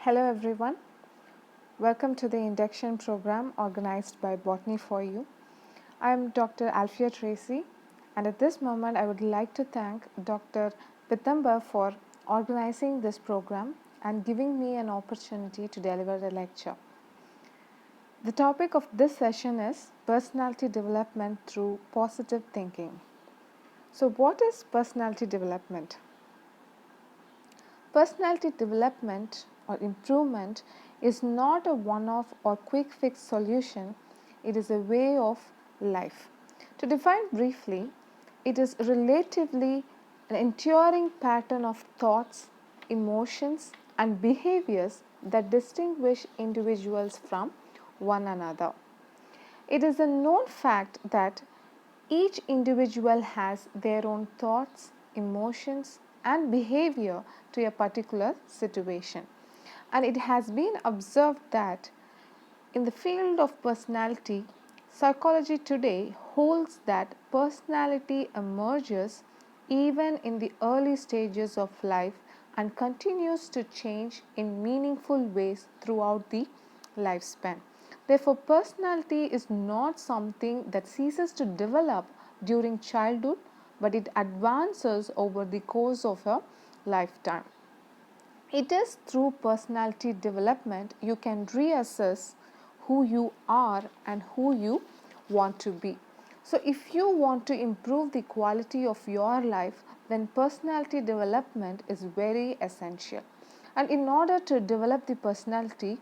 Hello everyone, welcome to the Induction Program organized by Botany for You. I am Dr. ALPHIA TRACY, and at this moment I would like to thank Dr. Pitamba for organizing this program and giving me an opportunity to deliver a lecture. The topic of this session is personality development through positive thinking. So what is personality development? Personality development or improvement is not a one-off or quick fix solution, it is a way of life. To define briefly, it is relatively an enduring pattern of thoughts, emotions, and behaviors that distinguish individuals from one another. It is a known fact that each individual has their own thoughts, emotions, and behavior to a particular situation. And it has been observed that in the field of personality, psychology today holds that personality emerges even in the early stages of life and continues to change in meaningful ways throughout the lifespan. Therefore, personality is not something that ceases to develop during childhood, but it advances over the course of a lifetime. It is through personality development you can reassess who you are and who you want to be. So, if you want to improve the quality of your life, then personality development is very essential. And in order to develop the personality,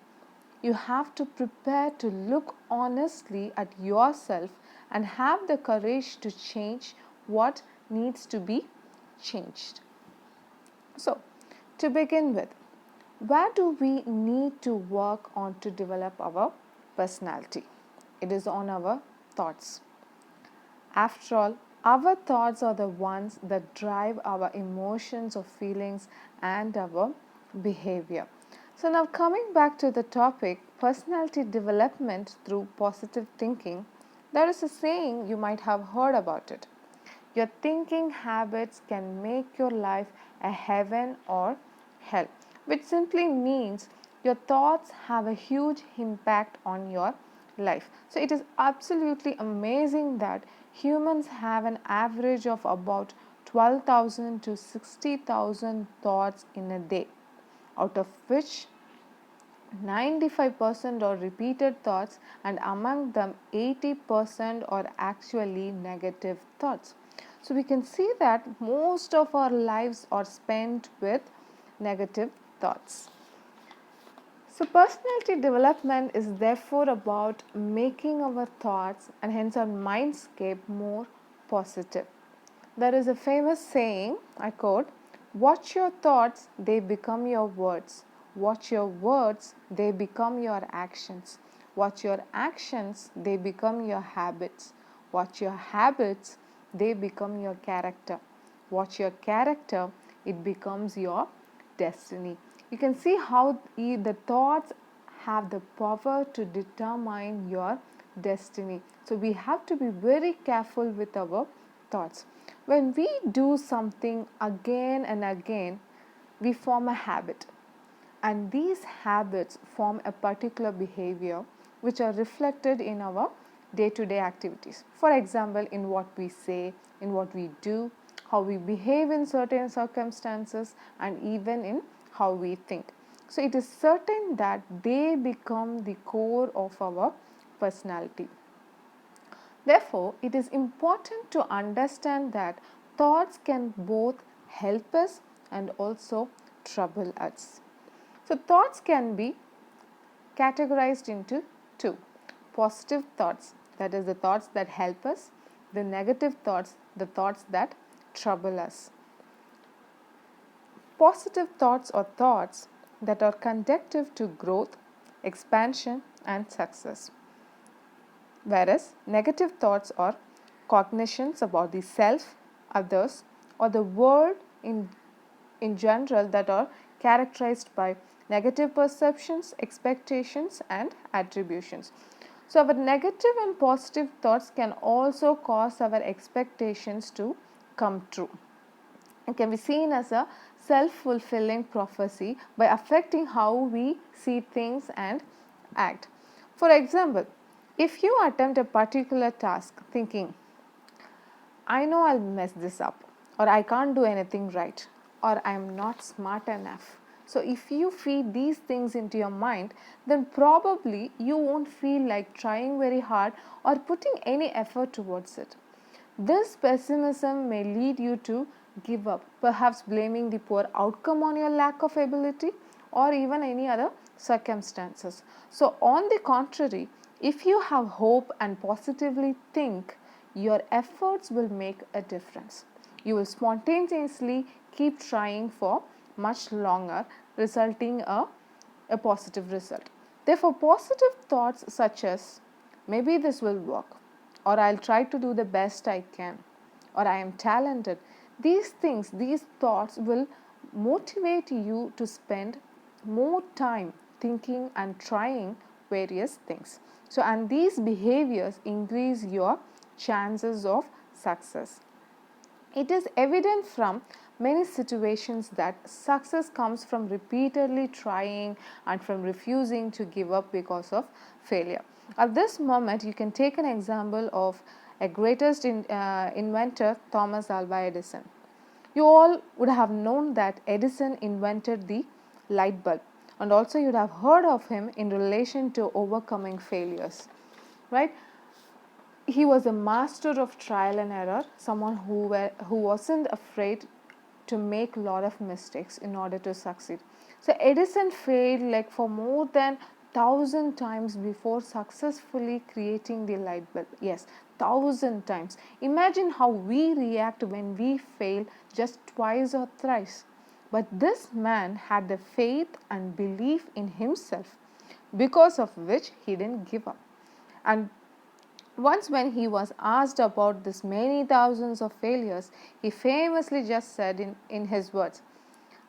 you have to prepare to look honestly at yourself and have the courage to change what needs to be changed. So, to begin with, where do we need to work on to develop our personality? It is on our thoughts. After all, our thoughts are the ones that drive our emotions or feelings and our behavior. So, now coming back to the topic, personality development through positive thinking, there is a saying you might have heard about it. Your thinking habits can make your life a heaven or hell, which simply means your thoughts have a huge impact on your life. So it is absolutely amazing that humans have an average of about 12,000 to 60,000 thoughts in a day, out of which 95% are repeated thoughts, and among them 80% are actually negative thoughts. So we can see that most of our lives are spent with negative thoughts. So personality development is therefore about making our thoughts and hence our mindscape more positive. There is a famous saying, I quote, "Watch your thoughts, they become your words. Watch your words, they become your actions. Watch your actions, they become your habits. Watch your habits, they become your character. Watch your character, it becomes your destiny." You can see how the thoughts have the power to determine your destiny. So we have to be very careful with our thoughts. When we do something again and again, we form a habit, and these habits form a particular behavior which are reflected in our day-to-day activities. For example, in what we say, in what we do, how we behave in certain circumstances, and even in how we think. So it is certain that they become the core of our personality. Therefore, it is important to understand that thoughts can both help us and also trouble us. So, thoughts can be categorized into two: positive thoughts, that is, the thoughts that help us; the negative thoughts, the thoughts that trouble us. Positive thoughts are thoughts that are conducive to growth, expansion, and success, whereas negative thoughts are cognitions about the self, others, or the world in general that are characterized by negative perceptions, expectations, and attributions. So, our negative and positive thoughts can also cause our expectations to come true. can be seen as a self-fulfilling prophecy by affecting how we see things and act. For example, if you attempt a particular task thinking, I know I'll mess this up, or I can't do anything right, or I am not smart enough. So, if you feed these things into your mind, then probably you won't feel like trying very hard or putting any effort towards it. This pessimism may lead you to give up, perhaps blaming the poor outcome on your lack of ability or even any other circumstances. So, on the contrary, if you have hope and positively think, your efforts will make a difference. You will spontaneously keep trying for much longer, resulting a positive result. Therefore, positive thoughts such as maybe this will work, or I'll try to do the best I can, or I am talented, these things, these thoughts will motivate you to spend more time thinking and trying various things. So, and these behaviors increase your chances of success. It is evident from many situations that success comes from repeatedly trying and from refusing to give up because of failure. At this moment, you can take an example of a greatest inventor, Thomas Alva Edison. You all would have known that Edison invented the light bulb, and also you would have heard of him in relation to overcoming failures, right? He was a master of trial and error, someone who wasn't afraid to make a lot of mistakes in order to succeed. So Edison failed like for more than 1,000 times before successfully creating the light bulb. Yes, 1,000 times. Imagine how we react when we fail just twice or thrice. But this man had the faith and belief in himself, because of which he didn't give up. And once, when he was asked about this many thousands of failures, he famously just said in his words,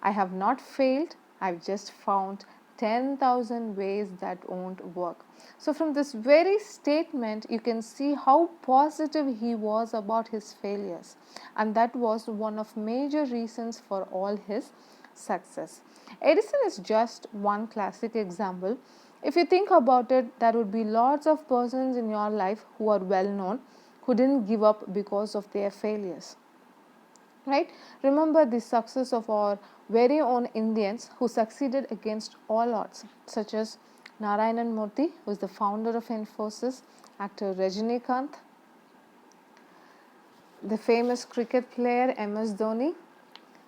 I have not failed, I've just found 10,000 ways that won't work. So, from this very statement, you can see how positive he was about his failures, and that was one of major reasons for all his success. Edison is just one classic example. If you think about it, there would be lots of persons in your life who are well known who didn't give up because of their failures. Right? Remember the success of our very own Indians who succeeded against all odds, such as Narayanan Murthy, who is the founder of Infosys, actor Rajinikanth, the famous cricket player MS Dhoni,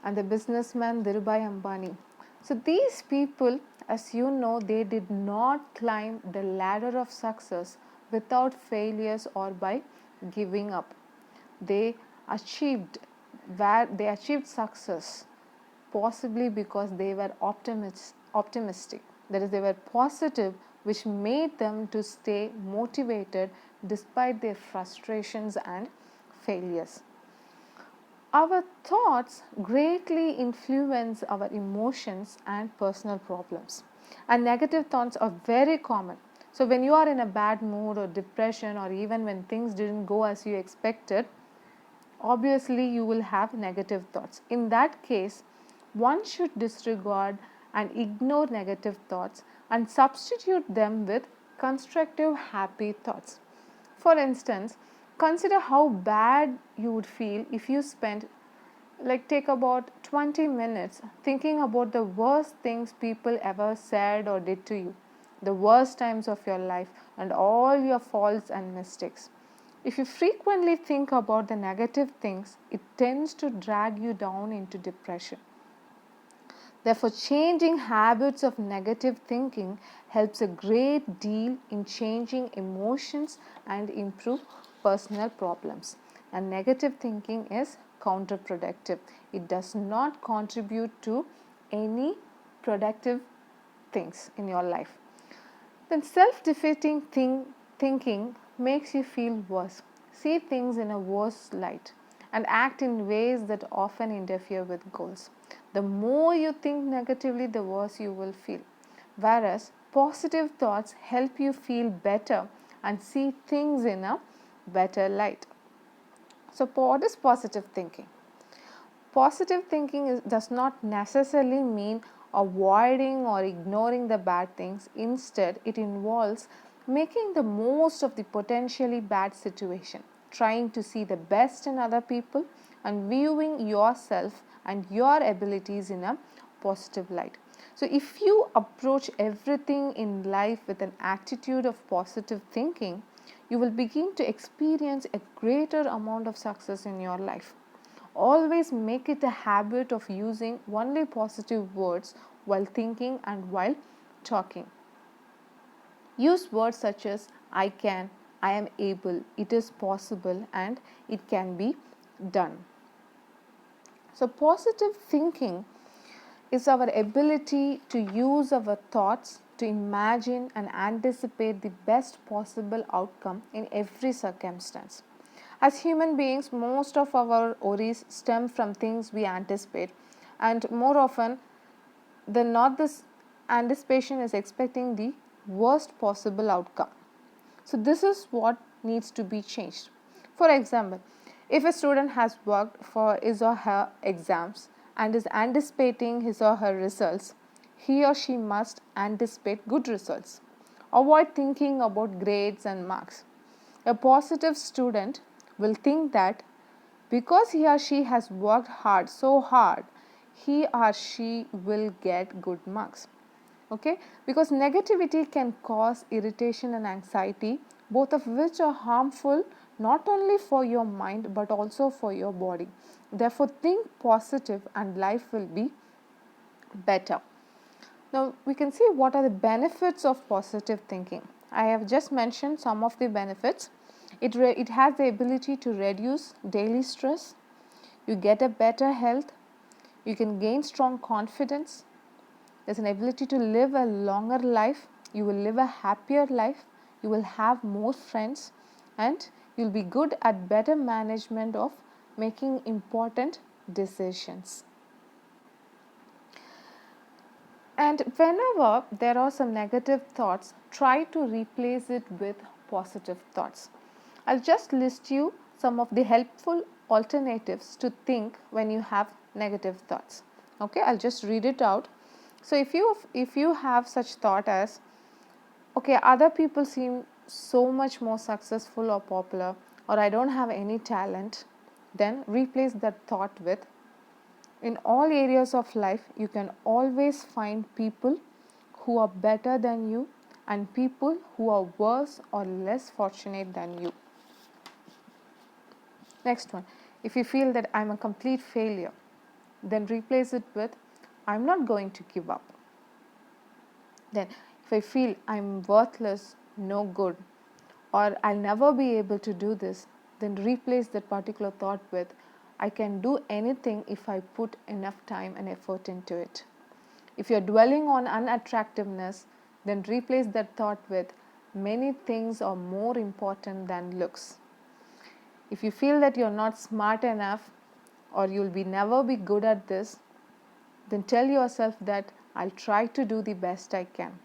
and the businessman Dhirubhai Ambani. So these people, as you know, they did not climb the ladder of success without failures or by giving up. They achieved success possibly because they were optimistic. That is, they were positive, which made them to stay motivated despite their frustrations and failures. Our thoughts greatly influence our emotions and personal problems, and negative thoughts are very common. So when you are in a bad mood or depression, or even when things didn't go as you expected, obviously you will have negative thoughts. In that case, one should disregard and ignore negative thoughts and substitute them with constructive, happy thoughts. For instance, consider how bad you would feel if you spent, take about 20 minutes thinking about the worst things people ever said or did to you, the worst times of your life, and all your faults and mistakes. If you frequently think about the negative things, it tends to drag you down into depression. Therefore, changing habits of negative thinking helps a great deal in changing emotions and improve personal problems. And negative thinking is counterproductive. It does not contribute to any productive things in your life. Then self-defeating thinking makes you feel worse, see things in a worse light, and act in ways that often interfere with goals. The more you think negatively, the worse you will feel. Whereas positive thoughts help you feel better and see things in a better light. So, what is positive thinking? Positive thinking does not necessarily mean avoiding or ignoring the bad things. Instead, it involves making the most of the potentially bad situation, trying to see the best in other people, and viewing yourself and your abilities in a positive light. So, if you approach everything in life with an attitude of positive thinking, you will begin to experience a greater amount of success in your life. Always make it a habit of using only positive words while thinking and while talking. Use words such as I can, I am able, it is possible, and it can be done. So, positive thinking is our ability to use our thoughts to imagine and anticipate the best possible outcome in every circumstance. As human beings, most of our worries stem from things we anticipate, and more often than not, this anticipation is expecting the worst possible outcome. So, this is what needs to be changed. For example, if a student has worked for his or her exams and is anticipating his or her results, he or she must anticipate good results. Avoid thinking about grades and marks. A positive student will think that because he or she has worked hard, so hard, he or she will get good marks. Okay, because negativity can cause irritation and anxiety, both of which are harmful not only for your mind but also for your body. Therefore, think positive and life will be better. Now, we can see what are the benefits of positive thinking. I have just mentioned some of the benefits. It has the ability to reduce daily stress. You get a better health. You can gain strong confidence. There's an ability to live a longer life. You will live a happier life. You will have more friends, and you'll be good at better management of making important decisions. And whenever there are some negative thoughts, try to replace it with positive thoughts. I'll just list you some of the helpful alternatives to think when you have negative thoughts. Okay, I'll just read it out. So if you have such thought as, okay, other people seem so much more successful or popular, or I don't have any talent, then replace that thought with, in all areas of life, you can always find people who are better than you and people who are worse or less fortunate than you. Next one, if you feel that I'm a complete failure, then replace it with, I'm not going to give up. Then, if I feel I'm worthless, no good, or I'll never be able to do this, then replace that particular thought with, I can do anything if I put enough time and effort into it. If you're dwelling on unattractiveness, then replace that thought with, many things are more important than looks. If you feel that you're not smart enough or you'll never be good at this, then tell yourself that I'll try to do the best I can.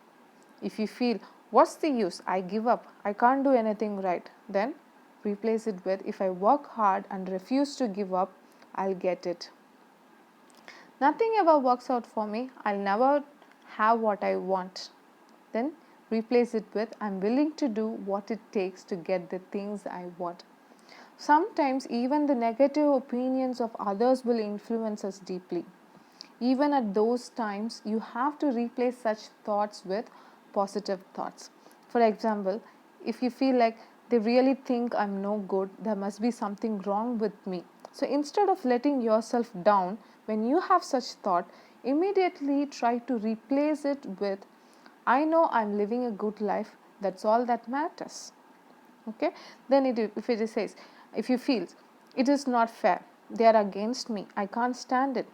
If you feel, what's the use? I give up. I can't do anything right. Then replace it with, if I work hard and refuse to give up, I'll get it. Nothing ever works out for me. I'll never have what I want. Then replace it with, I'm willing to do what it takes to get the things I want. Sometimes even the negative opinions of others will influence us deeply. Even at those times, you have to replace such thoughts with positive thoughts. For example, if you feel like they really think I'm no good, there must be something wrong with me. So instead of letting yourself down, when you have such thought, immediately try to replace it with, I know I'm living a good life, that's all that matters. Okay, then if it says, if you feel it is not fair, they are against me, I can't stand it,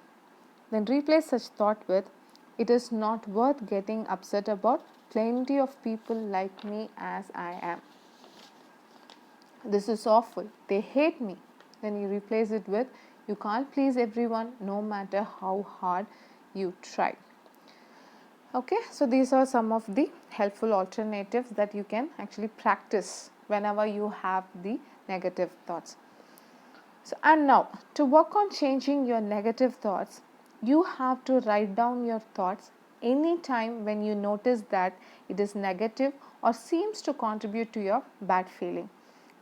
then replace such thought with, it is not worth getting upset about, plenty of people like me as I am. This is awful, they hate me. Then you replace it with, you can't please everyone no matter how hard you try. Okay, so these are some of the helpful alternatives that you can actually practice whenever you have the negative thoughts. So, and now to work on changing your negative thoughts, you have to write down your thoughts anytime when you notice that it is negative or seems to contribute to your bad feeling.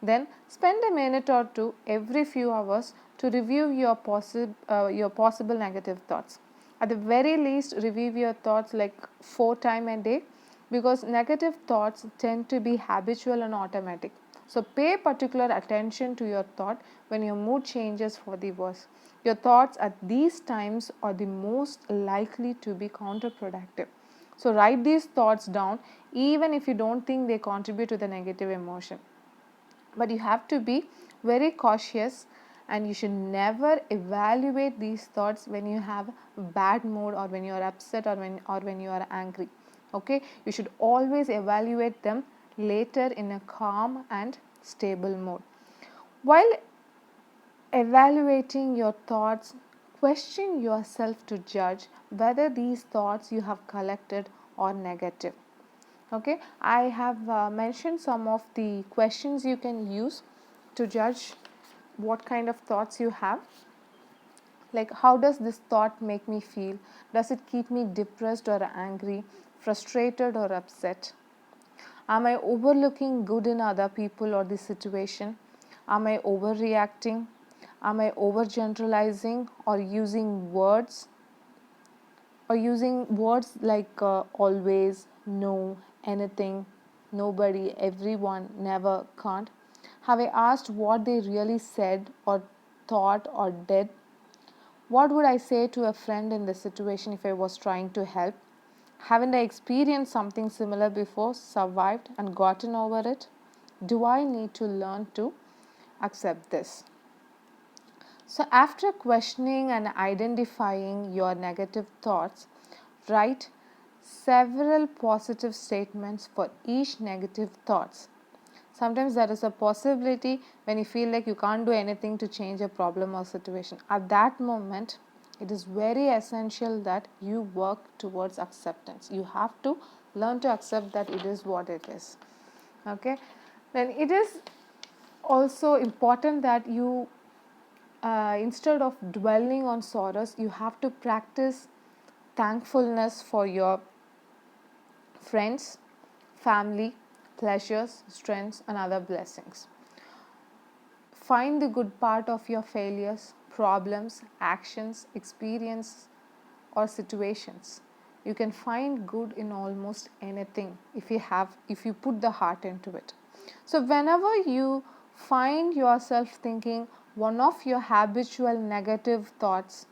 Then spend a minute or two every few hours to review your possible negative thoughts. At the very least, review your thoughts like 4 times a day, because negative thoughts tend to be habitual and automatic. So pay particular attention to your thought when your mood changes for the worse. Your thoughts at these times are the most likely to be counterproductive. So write these thoughts down even if you don't think they contribute to the negative emotion. But you have to be very cautious, and you should never evaluate these thoughts when you have bad mood or when you are upset or when you are angry. Okay, you should always evaluate them later in a calm and stable mode. While evaluating your thoughts, question yourself to judge whether these thoughts you have collected are negative. Okay, I have mentioned some of the questions you can use to judge what kind of thoughts you have. Like, how does this thought make me feel? Does it keep me depressed or angry, frustrated or upset? Am I overlooking good in other people or the situation? Am I overreacting? Am I overgeneralizing or using words like always, no, anything, nobody, everyone, never, can't? Have I asked what they really said or thought or did? What would I say to a friend in this situation if I was trying to help? Haven't I experienced something similar before, survived and gotten over it? Do I need to learn to accept this? So, after questioning and identifying your negative thoughts, write several positive statements for each negative thoughts. Sometimes there is a possibility when you feel like you can't do anything to change a problem or situation. At that moment, it is very essential that you work towards acceptance. You have to learn to accept that it is what it is. Okay? Then it is also important that you instead of dwelling on sorrows, you have to practice thankfulness for your friends, family, pleasures, strengths, and other blessings. Find the good part of your failures, problems, actions, experience, or situations. You can find good in almost anything if you put the heart into it. So whenever you find yourself thinking one of your habitual negative thoughts,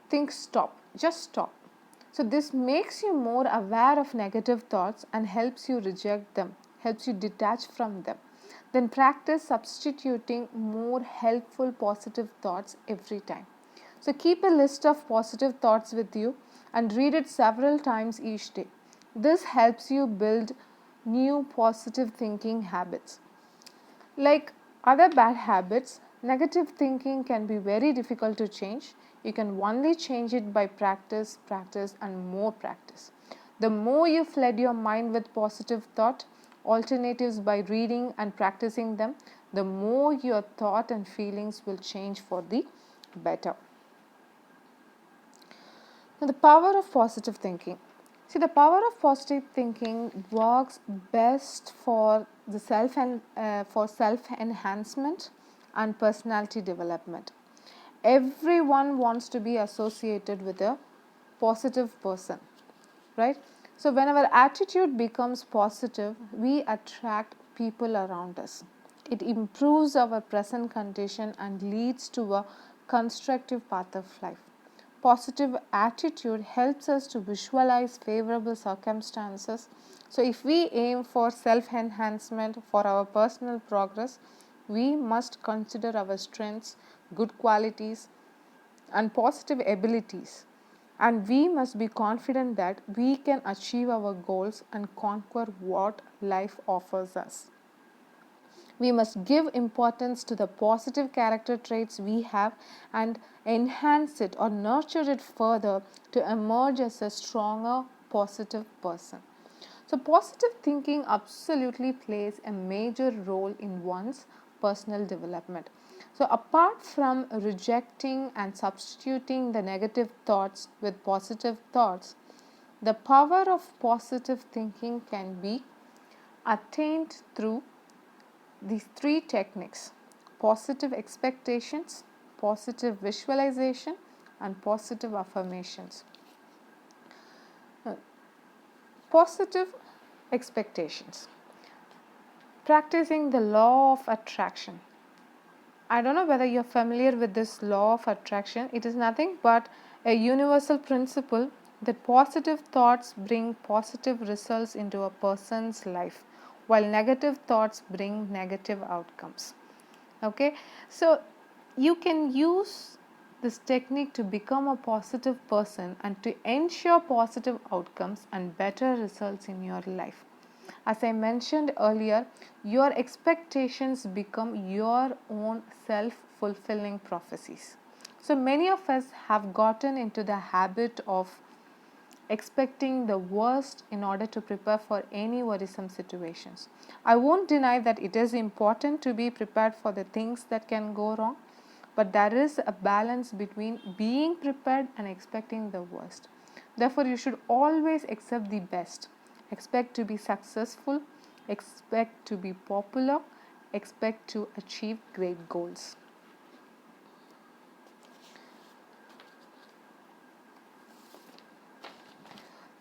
just stop. So this makes you more aware of negative thoughts and helps you reject them, helps you detach from them. Then practice substituting more helpful positive thoughts every time. So keep a list of positive thoughts with you and read it several times each day. This helps you build new positive thinking habits. Like other bad habits, negative thinking can be very difficult to change. You can only change it by practice, and more practice. The more you flood your mind with positive thought alternatives by reading and practicing them, the more your thought and feelings will change for the better. Now, the power of positive thinking. See, the power of positive thinking works best for the self enhancement and personality development. Everyone wants to be associated with a positive person, right? So whenever attitude becomes positive, we attract people around us. It improves our present condition and leads to a constructive path of life. Positive attitude helps us to visualize favorable circumstances. So if we aim for self enhancement for our personal progress, we must consider our strengths, good qualities, and positive abilities, and we must be confident that we can achieve our goals and conquer what life offers us. We must give importance to the positive character traits we have and enhance it or nurture it further to emerge as a stronger, positive person. So, positive thinking absolutely plays a major role in one's personal development. So, apart from rejecting and substituting the negative thoughts with positive thoughts, the power of positive thinking can be attained through these three techniques: positive expectations, positive visualization, and positive affirmations. Positive expectations. Practicing the law of attraction. I don't know whether you're familiar with this law of attraction. It is nothing but a universal principle that positive thoughts bring positive results into a person's life, while negative thoughts bring negative outcomes. Okay, so you can use this technique to become a positive person and to ensure positive outcomes and better results in your life. As I mentioned earlier, your expectations become your own self-fulfilling prophecies. So many of us have gotten into the habit of expecting the worst in order to prepare for any worrisome situations. I won't deny that it is important to be prepared for the things that can go wrong, but there is a balance between being prepared and expecting the worst. Therefore, you should always accept the best. Expect to be successful, expect to be popular, expect to achieve great goals.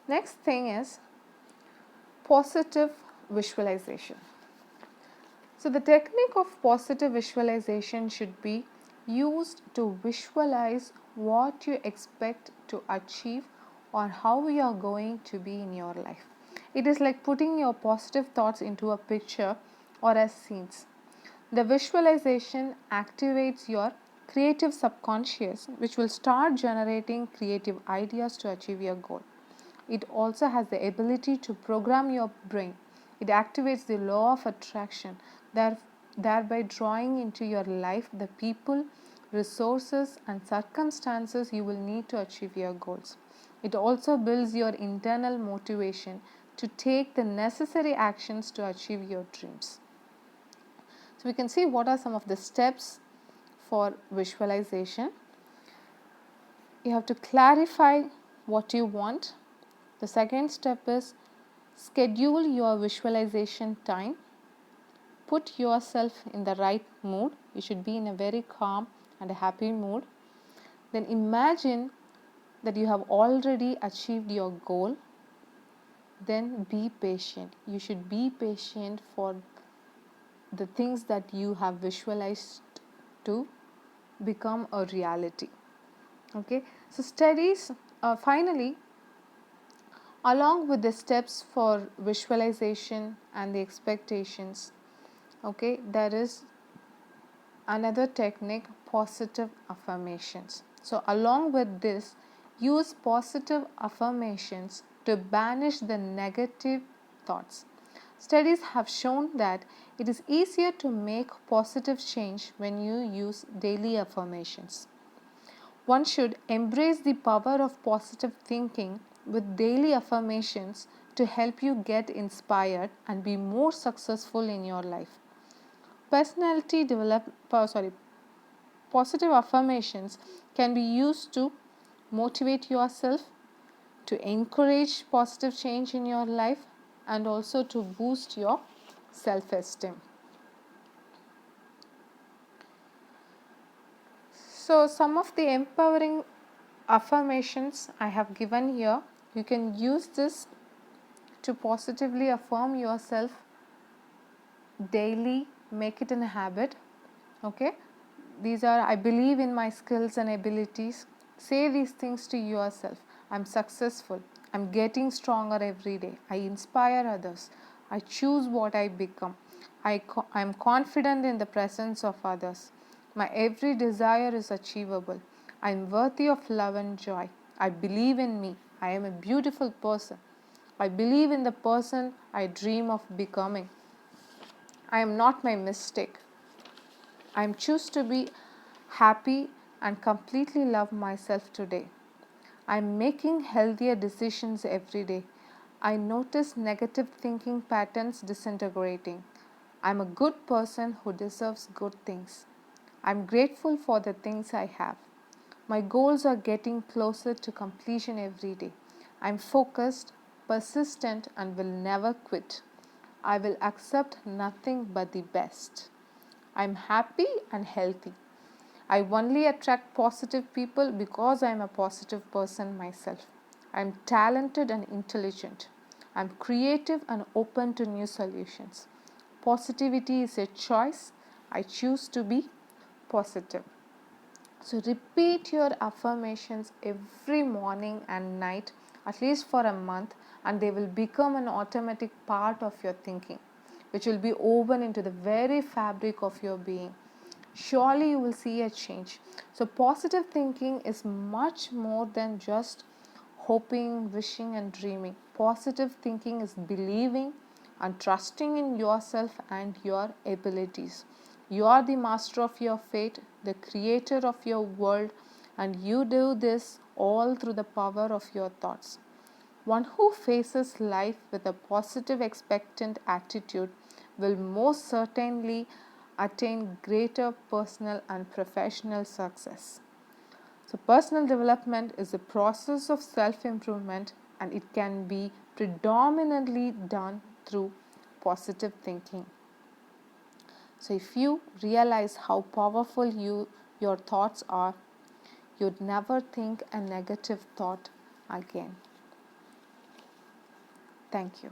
Next thing is positive visualization. So, the technique of positive visualization should be used to visualize what you expect to achieve or how you are going to be in your life. It is like putting your positive thoughts into a picture or as scenes. The visualization activates your creative subconscious, which will start generating creative ideas to achieve your goal. It also has the ability to program your brain. It activates the law of attraction, thereby drawing into your life the people, resources, and circumstances you will need to achieve your goals. It also builds your internal motivation to take the necessary actions to achieve your dreams. So, we can see what are some of the steps for visualization. You have to clarify what you want. The second step is schedule your visualization time. Put yourself in the right mood. You should be in a very calm and a happy mood. Then imagine that you have already achieved your goal. Then be patient. You should be patient for the things that you have visualized to become a reality. Okay, so studies finally, along with the steps for visualization and the expectations, okay, there is another technique, positive affirmations. So along with this, use positive affirmations to banish the negative thoughts. Studies have shown that it is easier to make positive change when you use daily affirmations. One should embrace the power of positive thinking with daily affirmations to help you get inspired and be more successful in your life. Positive affirmations can be used to motivate yourself, to encourage positive change in your life, and also to boost your self-esteem. So, some of the empowering affirmations I have given here, you can use this to positively affirm yourself daily, make it a habit. Okay, these are: I believe in my skills and abilities. Say these things to yourself: I'm successful, I'm getting stronger every day, I inspire others, I choose what I become, I'm confident in the presence of others, my every desire is achievable, I'm worthy of love and joy, I believe in me, I am a beautiful person, I believe in the person I dream of becoming, I am not my mistake, I choose to be happy and completely love myself today. I am making healthier decisions every day. I notice negative thinking patterns disintegrating. I am a good person who deserves good things. I'm grateful for the things I have. My goals are getting closer to completion every day. I'm focused, persistent, and will never quit. I will accept nothing but the best. I'm happy and healthy. I only attract positive people because I am a positive person myself. I am talented and intelligent. I am creative and open to new solutions. Positivity is a choice. I choose to be positive. So repeat your affirmations every morning and night, at least for a month, and they will become an automatic part of your thinking, which will be woven into the very fabric of your being. Surely you will see a change. So positive thinking is much more than just hoping, wishing, and dreaming. Positive thinking is believing and trusting in yourself and your abilities. You are the master of your fate, the creator of your world, and you do this all through the power of your thoughts. One who faces life with a positive, expectant attitude will most certainly attain greater personal and professional success. So, personal development is a process of self improvement, and it can be predominantly done through positive thinking. So, if you realize how powerful your thoughts are, you'd never think a negative thought again. Thank you.